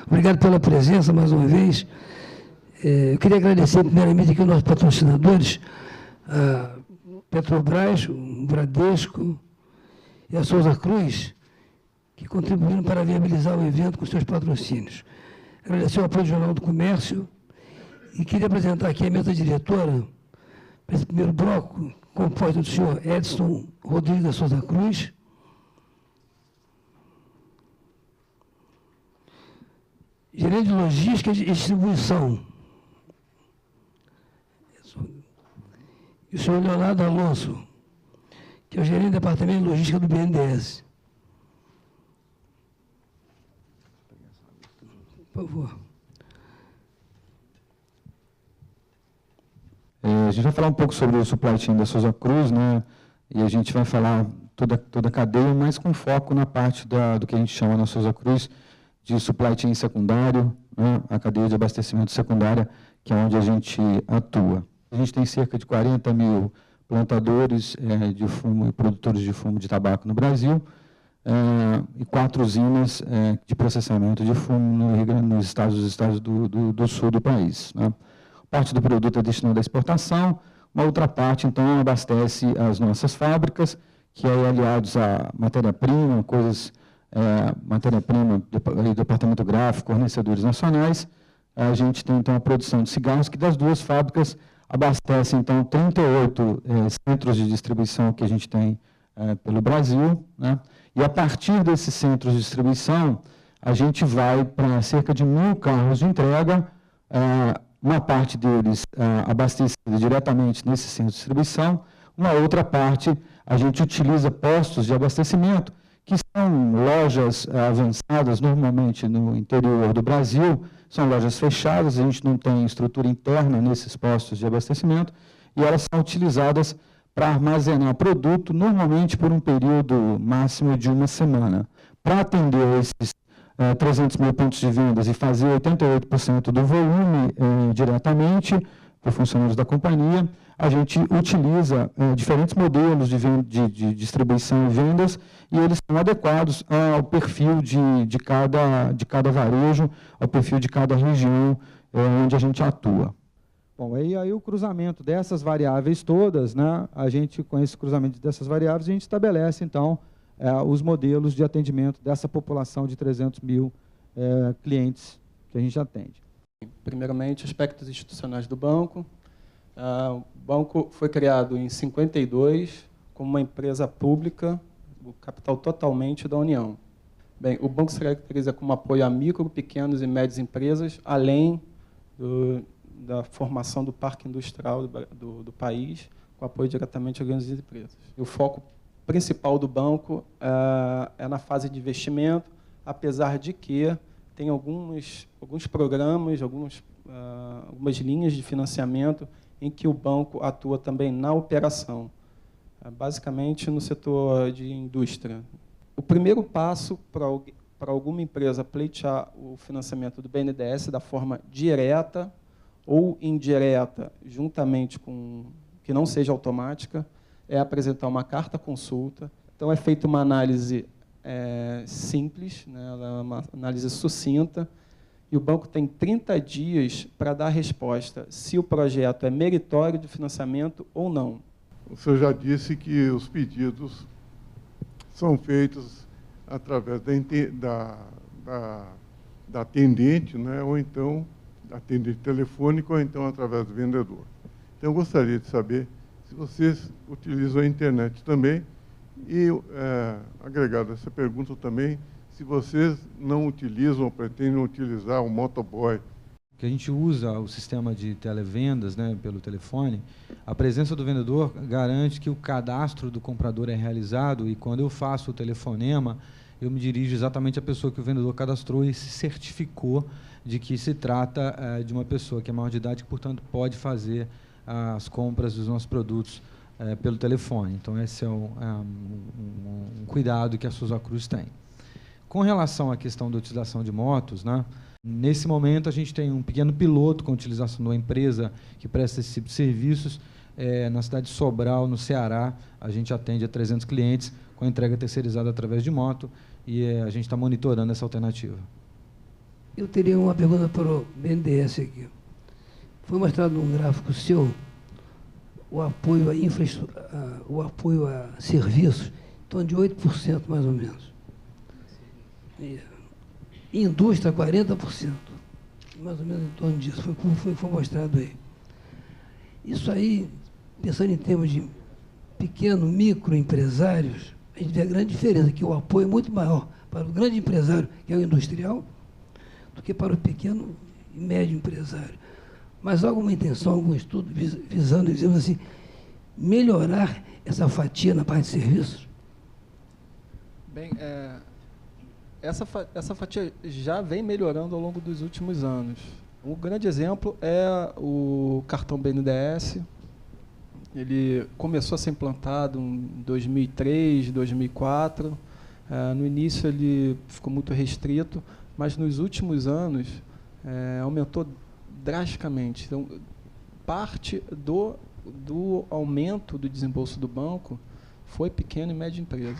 Obrigado pela presença mais uma vez. Eu queria agradecer primeiramente aqui aos nossos patrocinadores, a Petrobras, o Bradesco e a Souza Cruz, que contribuíram para viabilizar o evento com seus patrocínios. Agradecer o apoio do Jornal do Comércio e queria apresentar aqui a mesa diretora para esse primeiro bloco, composto do senhor Edson Rodrigues da Souza Cruz, gerente de logística e distribuição, e o senhor Leonardo Alonso, que é o gerente do departamento de logística do BNDES. Por favor. A gente vai falar um pouco sobre o supply chain da Souza Cruz, né? E a gente vai falar toda a cadeia, mas com foco na parte do que a gente chama na Souza Cruz de supply chain secundário, né? A cadeia de abastecimento secundária, que é onde a gente atua. A gente tem cerca de 40 mil plantadores de fumo e produtores de fumo de tabaco no Brasil, e 4 usinas de processamento de fumo nos estados do sul do país, né? Parte do produto é destinada à exportação, uma outra parte, então, abastece as nossas fábricas, que é aliados a matéria-prima, matéria-prima do departamento gráfico, fornecedores nacionais. A gente tem, então, a produção de cigarros, que das 2 fábricas abastece, então, 38 centros de distribuição que a gente tem pelo Brasil, né? E a partir desses centros de distribuição, a gente vai para cerca de 1.000 carros de entrega, uma parte deles abastecida diretamente nesse centro de distribuição, uma outra parte a gente utiliza postos de abastecimento, que são lojas avançadas, normalmente no interior do Brasil, são lojas fechadas, a gente não tem estrutura interna nesses postos de abastecimento, e elas são utilizadas para armazenar produto, normalmente por um período máximo de 1 semana. Para atender esses 300 mil pontos de vendas e fazer 88% do volume diretamente para funcionários da companhia, a gente utiliza diferentes modelos de distribuição e vendas, e eles são adequados ao perfil de cada varejo, ao perfil de cada região onde a gente atua. Bom, aí o cruzamento dessas variáveis todas, né, a gente, com esse cruzamento dessas variáveis, a gente estabelece, então, os modelos de atendimento dessa população de 300 mil clientes que a gente atende. Primeiramente, aspectos institucionais do banco. O banco foi criado em 52 como uma empresa pública, o capital totalmente da União. Bem, o banco se caracteriza como apoio a micro, pequenas e médias empresas, além da formação do parque industrial do país, com apoio diretamente a grandes empresas. E o foco principal do banco é na fase de investimento, apesar de que tem alguns programas, algumas linhas de financiamento em que o banco atua também na operação, basicamente no setor de indústria. O primeiro passo para alguma empresa pleitear o financiamento do BNDES da forma direta ou indireta, juntamente com que não seja automática, é apresentar uma carta consulta. Então, é feita uma análise simples, né? Ela é uma análise sucinta, e o banco tem 30 dias para dar a resposta se o projeto é meritório de financiamento ou não. O senhor já disse que os pedidos são feitos através da atendente, né? Ou então atendente telefônico, ou então através do vendedor. Então, eu gostaria de saber se vocês utilizam a internet também e, agregado a essa pergunta também, se vocês não utilizam ou pretendem utilizar o motoboy. Que a gente usa o sistema de televendas, né, pelo telefone, a presença do vendedor garante que o cadastro do comprador é realizado, e quando eu faço o telefonema, eu me dirijo exatamente à pessoa que o vendedor cadastrou e se certificou de que se trata de uma pessoa que é maior de idade, que, portanto, pode fazer as compras dos nossos produtos pelo telefone. Então, esse é um cuidado que a Souza Cruz tem. Com relação à questão da utilização de motos, né, nesse momento a gente tem um pequeno piloto com a utilização de uma empresa que presta esse tipo de serviços. Na cidade de Sobral, no Ceará, a gente atende a 300 clientes com a entrega terceirizada através de moto, e a gente está monitorando essa alternativa. Eu teria uma pergunta para o BNDES aqui. Foi mostrado num gráfico seu o apoio à infraestrutura, o apoio a serviços, em torno de 8%, mais ou menos. E indústria, 40%. Mais ou menos em torno disso. Foi mostrado aí. Isso aí, pensando em termos de pequeno, microempresários, a gente vê a grande diferença, que o apoio é muito maior para o grande empresário, que é o industrial, do que para o pequeno e médio empresário. Mas há alguma intenção, algum estudo visando, dizemos assim, melhorar essa fatia na parte de serviços? Bem, essa fatia já vem melhorando ao longo dos últimos anos. Um grande exemplo é o cartão BNDES. Ele começou a ser implantado em 2003, 2004. No início ele ficou muito restrito, mas nos últimos anos aumentou drasticamente. Então, parte do aumento do desembolso do banco foi pequena e média empresa.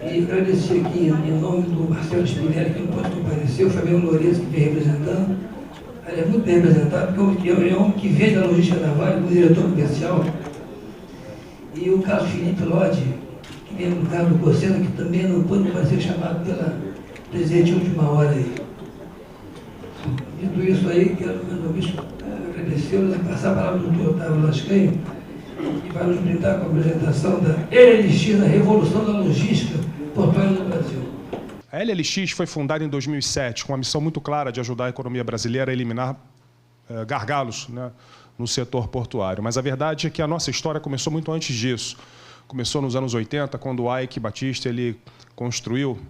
E agradecer aqui, em nome do Marcelo Spinelli, que não pode comparecer, o Fabiano Lourenço, que vem representando. Ele é muito bem representado, porque é um homem que vem da logística da Vale, como diretor comercial. E o Carlos Felipe Lodi, que vem no lugar do Cocena, que também não pode ser chamado pela presidente de última hora aí. Dito isso aí, quero agradecê-los e passar a palavra do Dr. Otávio Lascanho, que vai nos brindar com a apresentação da LLX, a revolução da logística portuária no Brasil. A LLX foi fundada em 2007 com uma missão muito clara de ajudar a economia brasileira a eliminar gargalos, né, no setor portuário. Mas a verdade é que a nossa história começou muito antes disso. Começou nos anos 80, quando o Ike Batista ele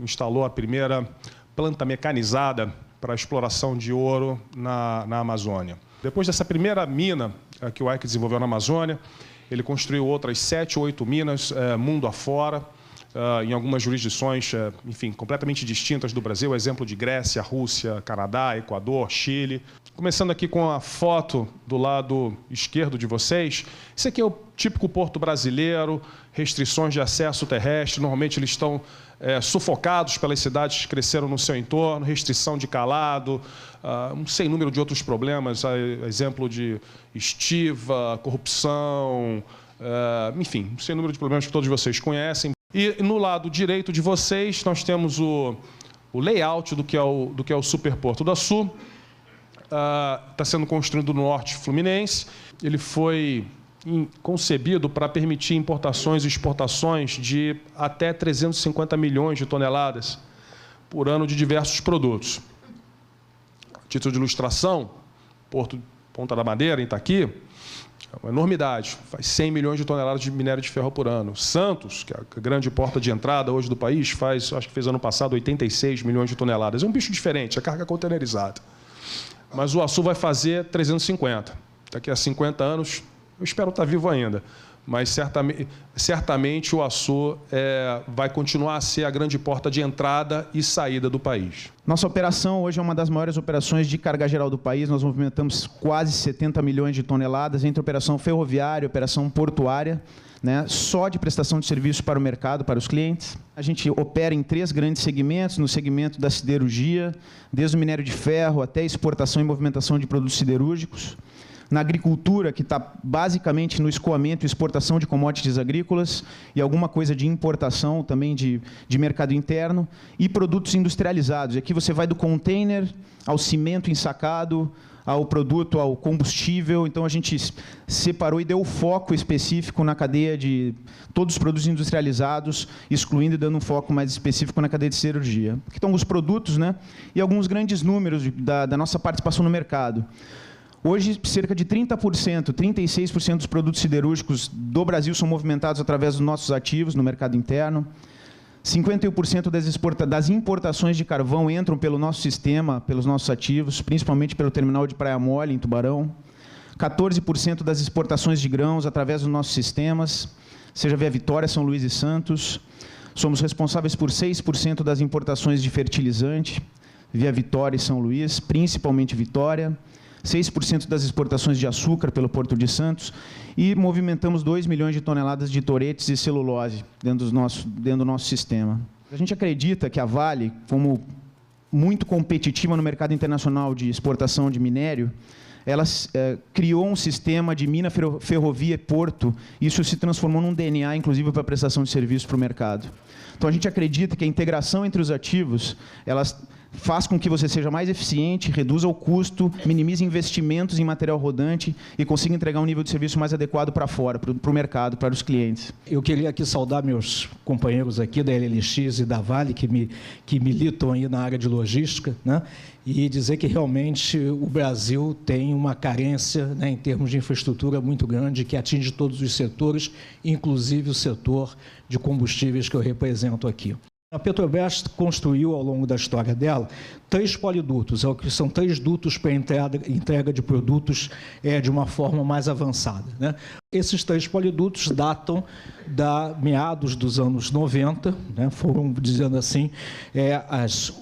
instalou a primeira planta mecanizada para a exploração de ouro na Amazônia. Depois dessa primeira mina que o Ike desenvolveu na Amazônia, ele construiu outras 7 ou 8 minas mundo afora, em algumas jurisdições, enfim, completamente distintas do Brasil, exemplo de Grécia, Rússia, Canadá, Equador, Chile. Começando aqui com a foto do lado esquerdo de vocês, esse aqui é o típico porto brasileiro, restrições de acesso terrestre, normalmente eles estão sufocados pelas cidades que cresceram no seu entorno, restrição de calado, um sem número de outros problemas, exemplo de estiva, corrupção, enfim, um sem número de problemas que todos vocês conhecem. E no lado direito de vocês, nós temos o layout do que é o Superporto do Açu. Está sendo construído no norte fluminense. Ele foi concebido para permitir importações e exportações de até 350 milhões de toneladas por ano de diversos produtos. A título de ilustração, Porto Ponta da Madeira, em Itaqui, é uma enormidade, faz 100 milhões de toneladas de minério de ferro por ano. Santos, que é a grande porta de entrada hoje do país, acho que fez ano passado 86 milhões de toneladas. É um bicho diferente, é carga containerizada. Mas o Açu vai fazer 350. Daqui a 50 anos, eu espero estar vivo ainda, mas certamente o Açu vai continuar a ser a grande porta de entrada e saída do país. Nossa operação hoje é uma das maiores operações de carga geral do país. Nós movimentamos quase 70 milhões de toneladas entre operação ferroviária e operação portuária, né, só de prestação de serviço para o mercado, para os clientes. A gente opera em 3 grandes segmentos, no segmento da siderurgia, desde o minério de ferro até exportação e movimentação de produtos siderúrgicos. Na agricultura, que está basicamente no escoamento e exportação de commodities agrícolas e alguma coisa de importação também de mercado interno, e produtos industrializados. Aqui você vai do container ao cimento ensacado, ao produto, ao combustível. Então, a gente separou e deu foco específico na cadeia de todos os produtos industrializados, excluindo e dando um foco mais específico na cadeia de siderurgia. Aqui estão os produtos, né, e alguns grandes números da nossa participação no mercado. Hoje, cerca de 30%, 36% dos produtos siderúrgicos do Brasil são movimentados através dos nossos ativos no mercado interno. 51% das importações de carvão entram pelo nosso sistema, pelos nossos ativos, principalmente pelo terminal de Praia Mole, em Tubarão. 14% das exportações de grãos através dos nossos sistemas, seja via Vitória, São Luís e Santos. Somos responsáveis por 6% das importações de fertilizante, via Vitória e São Luís, principalmente Vitória. 6% das exportações de açúcar pelo Porto de Santos e movimentamos 2 milhões de toneladas de toretes e celulose dentro do nosso sistema. A gente acredita que a Vale, como muito competitiva no mercado internacional de exportação de minério, ela criou um sistema de mina, ferrovia e porto. Isso se transformou num DNA, inclusive, para a prestação de serviço para o mercado. Então, a gente acredita que a integração entre os ativos, elas faz com que você seja mais eficiente, reduza o custo, minimize investimentos em material rodante e consiga entregar um nível de serviço mais adequado para fora, para o mercado, para os clientes. Eu queria aqui saudar meus companheiros aqui da LLX e da Vale, que militam aí na área de logística, né? E dizer que realmente o Brasil tem uma carência, né, em termos de infraestrutura muito grande, que atinge todos os setores, inclusive o setor de combustíveis que eu represento aqui. A Petrobras construiu, ao longo da história dela, 3 polidutos, que são 3 dutos para entrega de produtos de uma forma mais avançada, né? Esses 3 polidutos datam da meados dos anos 90, né? Foram, dizendo assim,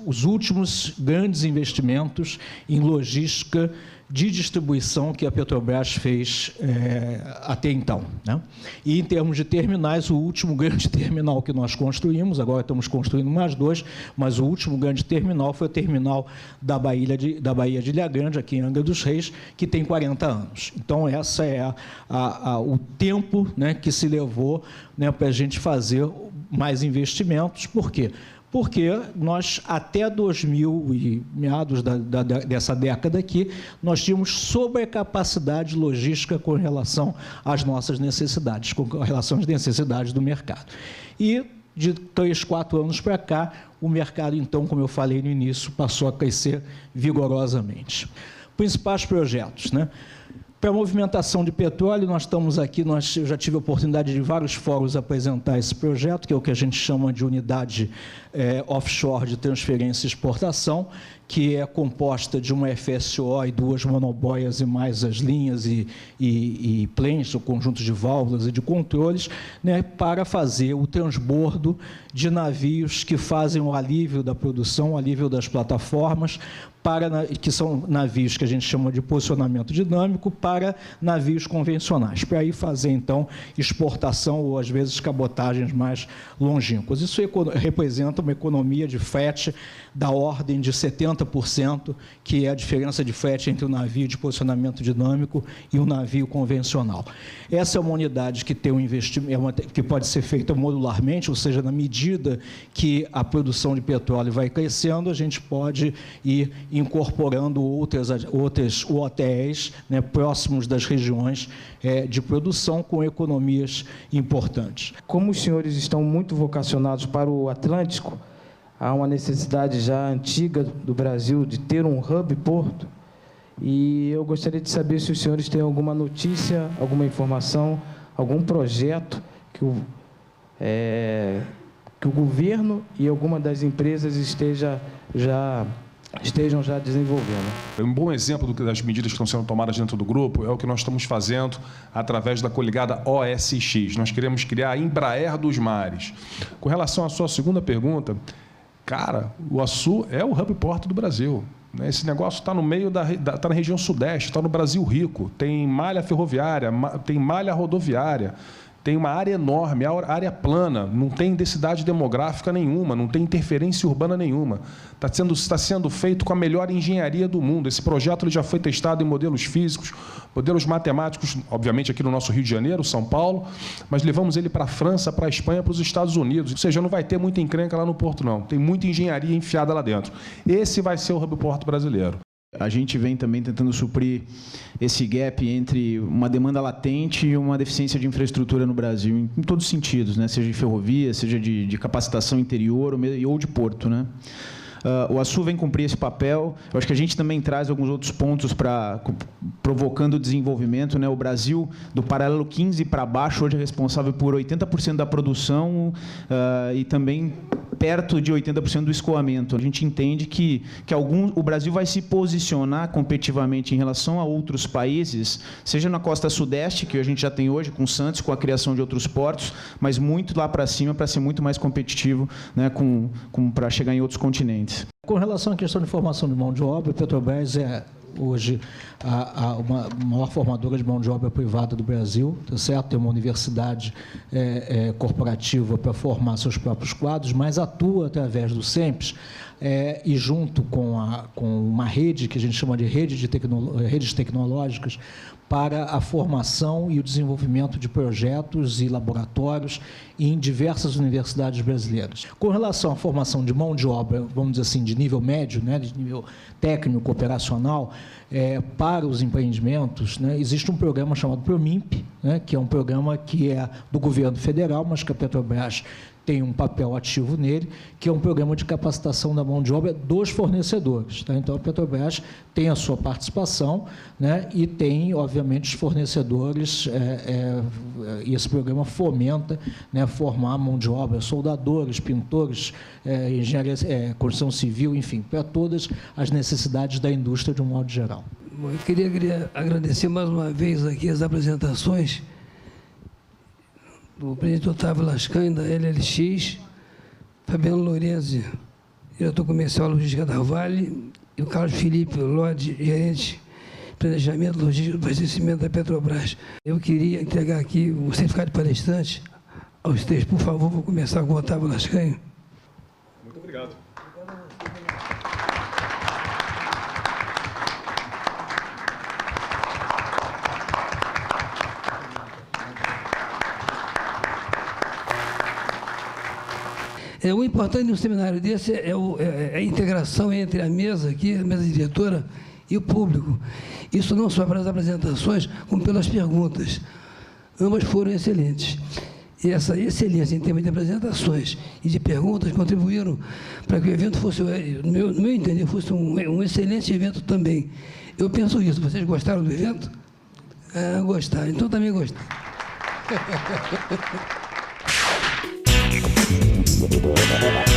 os últimos grandes investimentos em logística de distribuição que a Petrobras fez até então, né? E, em termos de terminais, o último grande terminal que nós construímos, agora estamos construindo mais 2, mas o último grande terminal foi o terminal da Baía de Ilha Grande, aqui em Angra dos Reis, que tem 40 anos. Então, essa é o tempo, né, que se levou, né, para a gente fazer mais investimentos. Por quê? Porque nós, até 2000 e meados dessa década aqui, nós tínhamos sobrecapacidade logística com relação às nossas necessidades, com relação às necessidades do mercado. E, de 3, 4 anos para cá, o mercado, então, como eu falei no início, passou a crescer vigorosamente. Principais projetos, né? Para a movimentação de petróleo, nós estamos aqui, eu já tive a oportunidade de vários fóruns apresentar esse projeto, que é o que a gente chama de unidade offshore de transferência e exportação, que é composta de uma FSO e 2 monoboias e mais as linhas e planes, o conjunto de válvulas e de controles, né, para fazer o transbordo de navios que fazem o alívio da produção, o alívio das plataformas, que são navios que a gente chama de posicionamento dinâmico, para navios convencionais, para aí fazer, então, exportação ou, às vezes, cabotagens mais longínquas. Isso representa uma economia de frete da ordem de 70%, que é a diferença de frete entre o navio de posicionamento dinâmico e o navio convencional. Essa é uma unidade que tem um investimento, que pode ser feita modularmente, ou seja, na medida que a produção de petróleo vai crescendo, a gente pode ir incorporando outras OTEs, né, próximos das regiões de produção, com economias importantes. Como os senhores estão muito vocacionados para o Atlântico, há uma necessidade já antiga do Brasil de ter um hub porto, e eu gostaria de saber se os senhores têm alguma notícia, alguma informação, algum projeto que o governo e alguma das empresas estejam já desenvolvendo. Um bom exemplo das medidas que estão sendo tomadas dentro do grupo é o que nós estamos fazendo através da coligada OSX. Nós queremos criar a Embraer dos mares. Com relação à sua segunda pergunta, cara, o Açu é o hub porto do Brasil. Esse negócio está no meio está na região sudeste, está no Brasil rico, tem malha ferroviária, tem malha rodoviária, tem uma área enorme, área plana, não tem densidade demográfica nenhuma, não tem interferência urbana nenhuma. Está sendo feito com a melhor engenharia do mundo. Esse projeto ele já foi testado em modelos físicos, modelos matemáticos, obviamente aqui no nosso Rio de Janeiro, São Paulo, mas levamos ele para a França, para a Espanha, para os Estados Unidos. Ou seja, não vai ter muita encrenca lá no porto, não. Tem muita engenharia enfiada lá dentro. Esse vai ser o hub porto brasileiro. A gente vem também tentando suprir esse gap entre uma demanda latente e uma deficiência de infraestrutura no Brasil, em todos os sentidos, né? Seja de ferrovia, seja de capacitação interior ou de porto, né? o Açu vem cumprir esse papel. Eu acho que a gente também traz alguns outros pontos provocando o desenvolvimento, né? O Brasil, do paralelo 15 para baixo, hoje é responsável por 80% da produção e também perto de 80% do escoamento. A gente entende que o Brasil vai se posicionar competitivamente em relação a outros países, seja na costa sudeste, que a gente já tem hoje com Santos, com a criação de outros portos, mas muito lá para cima para ser muito mais competitivo, né, para chegar em outros continentes. Com relação à questão de formação de mão de obra, a Petrobras é hoje a maior formadora de mão de obra privada do Brasil, tá certo? Tem uma universidade corporativa para formar seus próprios quadros, mas atua através do SEMPES e junto com uma rede que a gente chama de redes tecnológicas para a formação e o desenvolvimento de projetos e laboratórios em diversas universidades brasileiras. Com relação à formação de mão de obra, vamos dizer assim, de nível médio, né, de nível técnico, operacional, para os empreendimentos, né, existe um programa chamado PROMIMP, né, que é um programa que é do governo federal, mas que a Petrobras tem um papel ativo nele, que é um programa de capacitação da mão de obra dos fornecedores. Tá? Então, a Petrobras tem a sua participação, né, e tem, obviamente, os fornecedores, e esse programa fomenta, né, formar mão de obra, soldadores, pintores, engenharia, construção civil, enfim, para todas as necessidades da indústria de um modo geral. Bom, eu queria agradecer mais uma vez aqui as apresentações do presidente Otávio Lascani, da LLX, Fabiano Lorenzi, diretor comercial logística da Vale, e o Carlos Felipe Lodi, gerente de planejamento logístico do abastecimento da Petrobras. Eu queria entregar aqui o certificado de palestrante aos três. Por favor, vou começar com o Otávio Lascani. Muito obrigado. O importante de um seminário desse é a integração entre a mesa aqui, a mesa diretora, e o público. Isso não só para as apresentações, como pelas perguntas. Ambas foram excelentes. E essa excelência em termos de apresentações e de perguntas contribuíram para que o evento fosse, no meu entender, fosse um excelente evento também. Eu penso isso. Vocês gostaram do evento? Gostaram. Então também gostaram. Thank you.